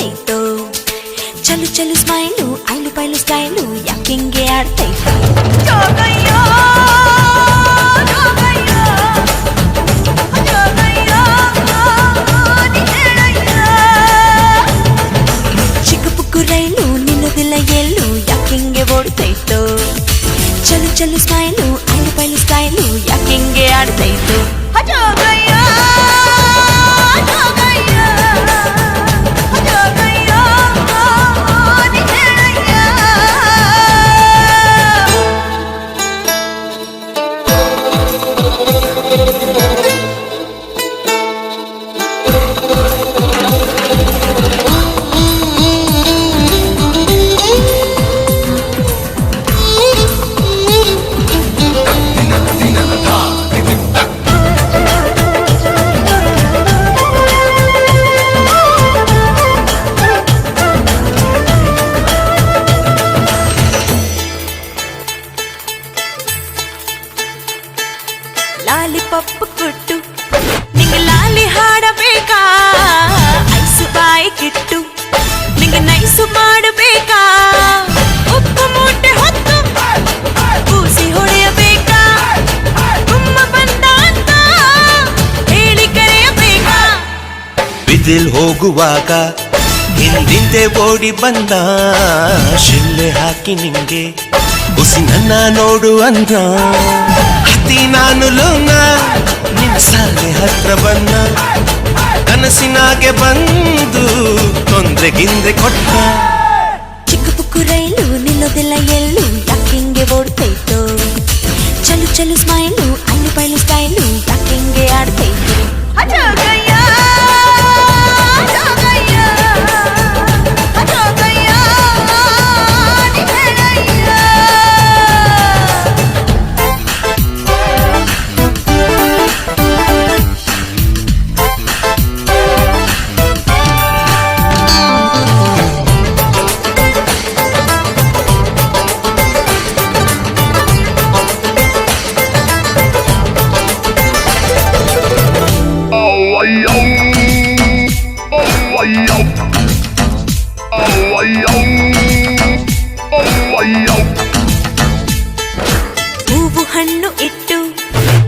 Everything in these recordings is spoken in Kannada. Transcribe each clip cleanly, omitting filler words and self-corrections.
ಓಡ್ತೈತೋ ಚಲು ಚಲು ಸ್ಮೈಲು ಐಲು ಪೈಲು ಸ್ಟೈಲು ಯಾಕಿಂಗೆ ಆಡ್ತೈತೋ ಜೋಗಯ್ಯೋ ಜೋಗಯ್ಯೋ ಜೋಗಯ್ಯೋ ನೀ ಹೇಳಯ್ಯ ಚಿಕ್ಕ ಪುಕ್ಕು ರೈಲು ನಿಲ್ಲುದಿಲ್ಲ ಎಲ್ಲೂ ಯಾಕಿಂಗೆ ಓಡ್ತೈತೋ ಚಲು ಚಲು ಸ್ಮೈಲು ಐಲು ಪೈಲು ಸ್ಟೈಲು ಯಾಕಿಂಗೆ ಆಡ್ತೈತೋ ಜೋಗಯ್ಯ ಲಾಲಿಪಾಪ್ ಕೊಟ್ಟು ನಿಂಗೆ ಲಾಲಿ ಹಾಡಬೇಕಾ ಐಸು ಬಾಯಿ ಕಿಟ್ಟು ನಿಂಗೆ ನೈಸು ಮಾಡಬೇಕಾ ಉಪ್ಪು ಮೂಟೆ ಹೊತ್ತು ಕೂಸಿ ಹೊಡೆಯಬೇಕಾ ತುಂಬ ಬಂದ ಅಂತ ಹೇಳಿ ಕರೆಯಬೇಕಾ ಬಿದಿಲ್ ಹೋಗುವಾಗ ಹಿಂದಿಂದೆ ಓಡಿ ಬಂದ ಶಿಲ್ಲೆ ಹಾಕಿ ನಿಂಗೆ ಉಸಿ ನನ್ನ ನೋಡು ಅಂದ ಹತ್ತಿ ನಾನು ಲೋನ ನಿನ್ನ ಸಾಲೆ ಹತ್ರ ಬನ್ನ ಕನಸಿನಾಗೆ ಬಂದು ತೊಂದ್ರೆ ಗಿಂದ್ರೆ ಕೊಟ್ಟ ಚಿಕ್ಕ ಪುಕ್ಕು ರೈಲು ನಿಲ್ಲೋದಿಲ್ಲ ಎಲ್ಲೂ ಯಾಕಿಂಗೆ ಓಡ್ತೈತೋ ಚಲು ಚಲು ಸ್ಮೈಲು ಐಲು ಪೈಲು ಸ್ಟೈಲು ಯಾಕಿಂಗೆ ಆಡ್ತೈತೋ ಜೋಗಯ್ಯ ಜೋಗಯ್ಯ ಜೋಗಯ್ಯ ನೀ ಹೇಳಯ್ಯ ಹೂವು ಹಣ್ಣು ಇಟ್ಟು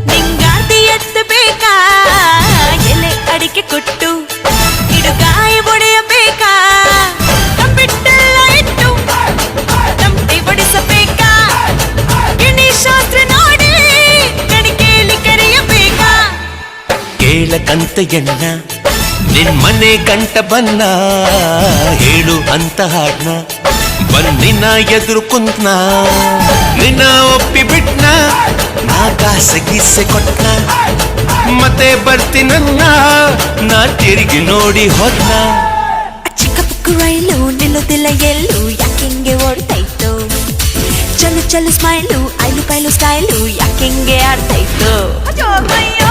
ನಿಂಗಾರ್ತಿ ಎತ್ತಬೇಕಾ ಎಲೆ ಅಡಿಕೆ ಕೊಟ್ಟು ಇಡುಗಾಯಿ ಒಡೆಯಬೇಕಾ ಕಂಬಿಟ್ಟೆಲ್ಲ ಇಟ್ಟು ತಮಟೆ ಬಡಿಸಬೇಕಾ ಗಿಣಿ ಶಾಸ್ತ್ರ ನೋಡಿ ಗಣಿಕೆಯಲ್ಲಿ ಕರೆಯಬೇಕಾ ಕೇಳಕಂತ ಎಣ್ಣ ನಿನ್ ಮನೆ ಗಂಟ ಬನ್ನ ಹೇಳು ಅಂತ ಹಾಡ್ನ ಬನ್ನಿನ ಎದುರು ಕುಂತ್ನ ನಿನ್ನ ಒಪ್ಪಿ ಬಿಟ್ನ ನಾ ಕಾಸೆ ಗೀಸೆ ಕೊಟ್ನ ಮತ್ತೆ ಬರ್ತೀನನ್ನ ನಾ ತಿರುಗಿ ನೋಡಿ ಹೋದ್ನ ಚಿಕ್ಕ ಪುಕ್ಕು ರೈಲು ನಿಲ್ಲುದಿಲ್ಲ ಎಲ್ಲೂ ಯಾಕಿಂಗೆ ಓಡ್ತೈತೋ ಚಲು ಚಲು ಸ್ಮೈಲು ಐಲು ಪೈಲು ಸ್ಟೈಲು ಯಾಕಿಂಗೆ ಆಡ್ತೈತೋ ಜೋಗಯ್ಯ